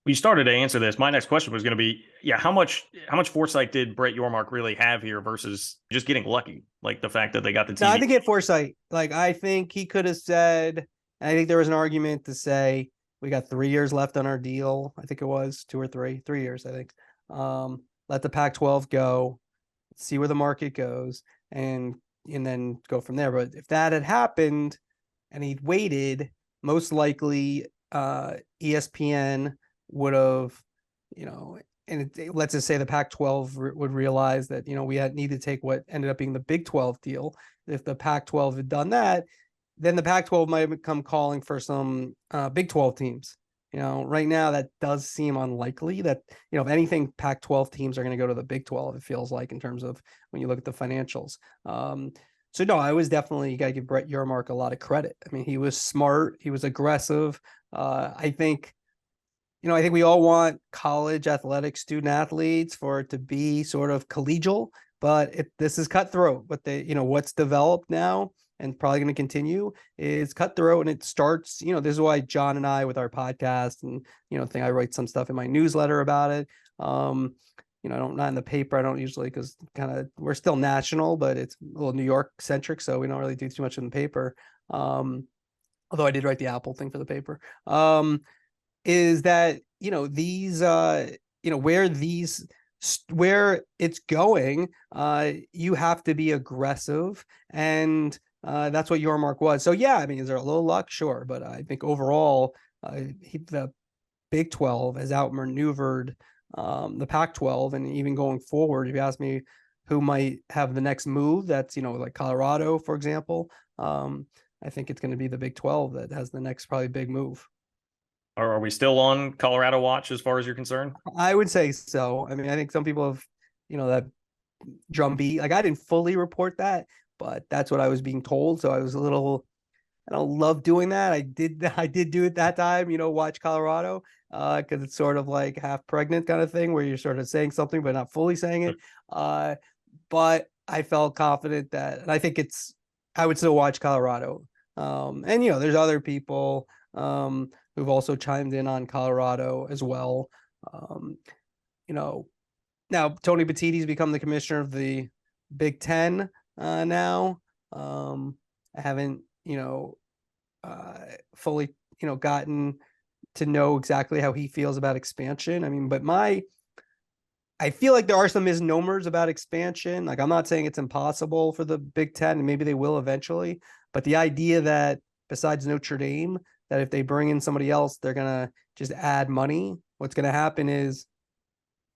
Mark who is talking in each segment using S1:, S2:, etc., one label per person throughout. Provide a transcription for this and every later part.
S1: We started to answer this. My next question was going to be, yeah, how much foresight did Brett Yormark really have here versus just getting lucky, like the fact that they got the
S2: No, I
S1: TV?
S2: think he had foresight. Like I think he could have said, and I think there was an argument to say we got 3 years left on our deal. I think it was 2 or 3, 3 years, I think. Let the Pac-12 go, see where the market goes, and then go from there. But if that had happened and he'd waited, most likely ESPN would have, you know, let's just say the Pac-12 would realize that we had need to take what ended up being the Big 12 deal. If the Pac-12 had done that, then the Pac-12 might have come calling for some Big 12 teams. Right now that does seem unlikely that, if anything, Pac-12 teams are going to go to the Big 12, it feels like, in terms of when you look at the financials. So no, I was definitely, you got to give Brett Yormark a lot of credit. I mean, he was smart. He was aggressive. I think we all want college athletic student athletes for it to be sort of collegial, but this is cutthroat. What's developed now and probably going to continue is cutthroat. And it starts, this is why John and I with our podcast and, I write some stuff in my newsletter about it. I don't, not in the paper. I don't usually, because we're still national, but it's a little New York centric. So we don't really do too much in the paper. Although I did write the Apple thing for the paper. Is that these where it's going, you have to be aggressive, and that's what Yormark was. So yeah, I mean, is there a little luck? Sure, but I think overall, the Big 12 has outmaneuvered the Pac-12, and even going forward, if you ask me who might have the next move, that's like Colorado, for example. I think it's going to be the Big 12 that has the next probably big move.
S1: Are we still on Colorado watch as far as you're concerned?
S2: I would say so. I mean, I think some people have, that drumbeat. Like I didn't fully report that, but that's what I was being told. So I was a little. I don't love doing that. I did do it that time. Watch Colorado because it's sort of like half pregnant kind of thing where you're sort of saying something but not fully saying it. But I felt confident that, and I think I would still watch Colorado. And there's other people. Who've also chimed in on Colorado as well. Um, you know, Now Tony Petitti's become the commissioner of the Big Ten now. I haven't, fully, gotten to know exactly how he feels about expansion. I mean, but I feel like there are some misnomers about expansion. Like I'm not saying it's impossible for the Big Ten, and maybe they will eventually, but the idea that besides Notre Dame, that if they bring in somebody else, they're gonna just add money. What's gonna happen is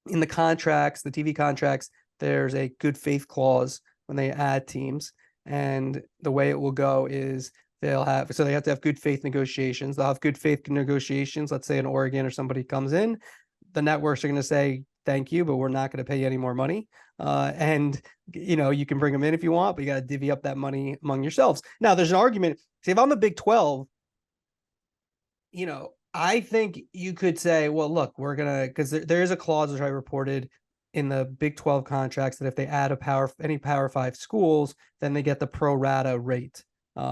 S2: in the contracts, the TV contracts, there's a good faith clause when they add teams. And the way it will go is they have to have good faith negotiations. They'll have good faith negotiations. Let's say an Oregon or somebody comes in, the networks are going to say, thank you, but we're not going to pay you any more money. And you can bring them in if you want, but you got to divvy up that money among yourselves. Now there's an argument. See, if I'm the Big 12, I think you could say, well, look, we're going to, because there is a clause, which I reported in the Big 12 contracts, that if they add any Power 5 schools, then they get the pro rata rate,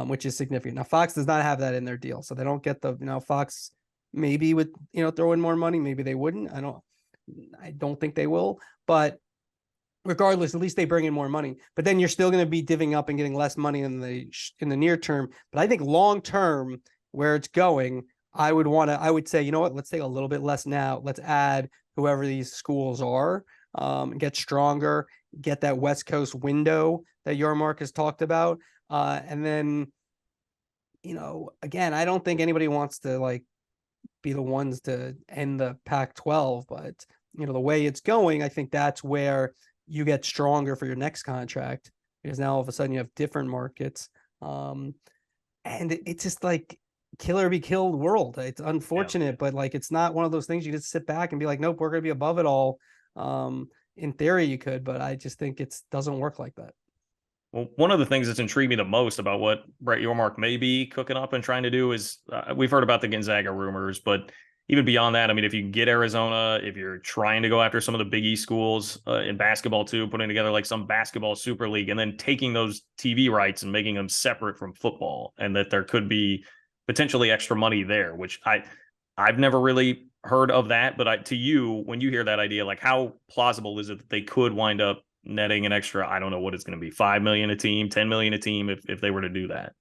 S2: which is significant. Now, Fox does not have that in their deal. So they don't get Fox maybe would, throw in more money. Maybe they wouldn't. I don't think they will. But regardless, at least they bring in more money. But then you're still going to be divvying up and getting less money in the near term. But I think long term, where it's going, I would say, what, let's take a little bit less now. Let's add whoever these schools are, get stronger, get that West Coast window that Yormark has talked about. And then, again, I don't think anybody wants to be the ones to end the Pac-12, but the way it's going, I think that's where you get stronger for your next contract, because now all of a sudden you have different markets. And it's just like killer be killed world. It's unfortunate, but it's not one of those things you just sit back and be like, nope, we're going to be above it all. In theory you could, but I just think it doesn't work like that.
S1: Well, one of the things that's intrigued me the most about what Brett Yormark may be cooking up and trying to do is we've heard about the Gonzaga rumors, but even beyond that, I mean, if you can get Arizona, if you're trying to go after some of the Big East schools in basketball too, putting together some basketball super league and then taking those TV rights and making them separate from football, and that there could be potentially extra money there, which I've never really heard of that, but to you, when you hear that idea, like how plausible is it that they could wind up netting an extra, I don't know what it's going to be, 5 million a team, 10 million a team if they were to do that?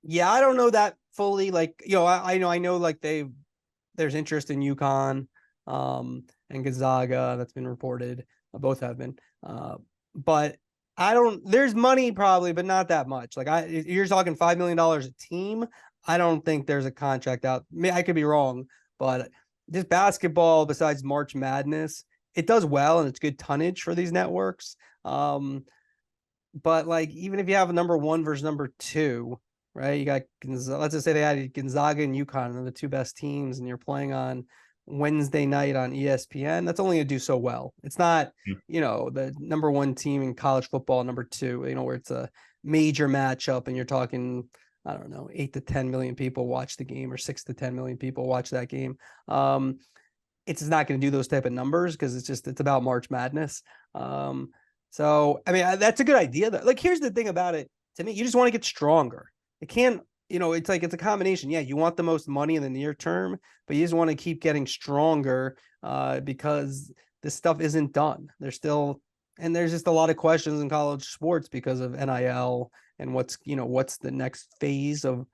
S2: Yeah, I don't know that fully. Like, I know like there's interest in UConn, and Gonzaga that's been reported. Both have been. But I don't. There's money probably, but not that much. Like you're talking $5 million a team. I don't think there's a contract out. I could be wrong, but just basketball, besides March Madness, it does well and it's good tonnage for these networks. But like even if you have a number one versus number two, right? You got let's just say they had Gonzaga and UConn, and they're the two best teams, and you're playing on Wednesday night on ESPN. That's only going to do so well. It's not, the number one team in college football, number two, where it's a major matchup, and you're talking, I don't know, 8 to 10 million people watch the game, or 6 to 10 million people watch that game. It's not going to do those type of numbers because it's about March Madness. So I mean, that's a good idea though. Like, here's the thing about it. To me, you just want to get stronger. It can't, it's like it's a combination. Yeah, you want the most money in the near term, but you just want to keep getting stronger because this stuff isn't done. There's just a lot of questions in college sports because of NIL and what's the next phase of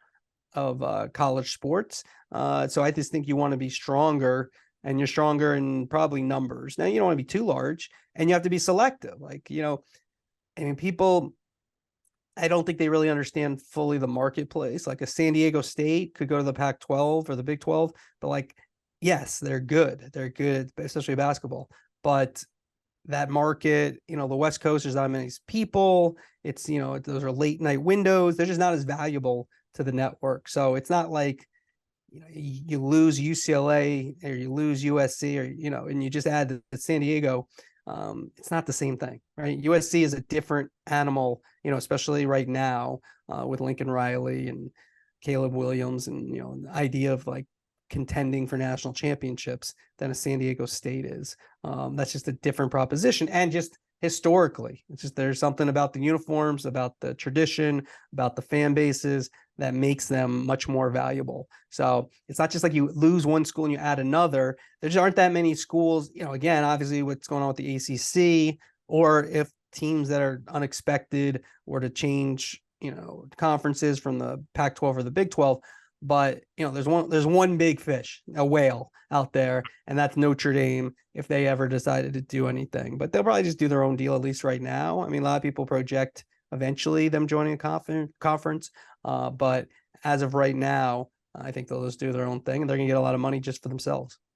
S2: college sports. So I just think you want to be stronger, and you're stronger in probably numbers. Now, you don't want to be too large, and you have to be selective. Like, I mean, people, I don't think they really understand fully the marketplace. Like a San Diego State could go to the Pac-12 or the Big 12, but like, yes, they're good. They're good, especially basketball. But that market, the West Coast, there's not many people. It's, those are late night windows. They're just not as valuable to the network. So it's not like, you lose UCLA or you lose USC, or, and you just add the San Diego. It's not the same thing, right? USC is a different animal, especially right now with Lincoln Riley and Caleb Williams, and, the idea of like contending for national championships than a San Diego State is. That's just a different proposition. And just historically, it's just, there's something about the uniforms, about the tradition, about the fan bases that makes them much more valuable. So it's not just like you lose one school and you add another. There just aren't that many schools, again, obviously what's going on with the ACC, or if teams that are unexpected were to change, conferences from the Pac-12 or the Big 12. But, there's one big fish, a whale out there, and that's Notre Dame, if they ever decided to do anything. But they'll probably just do their own deal, at least right now. I mean, a lot of people project eventually them joining a conference. But as of right now, I think they'll just do their own thing, and they're going to get a lot of money just for themselves.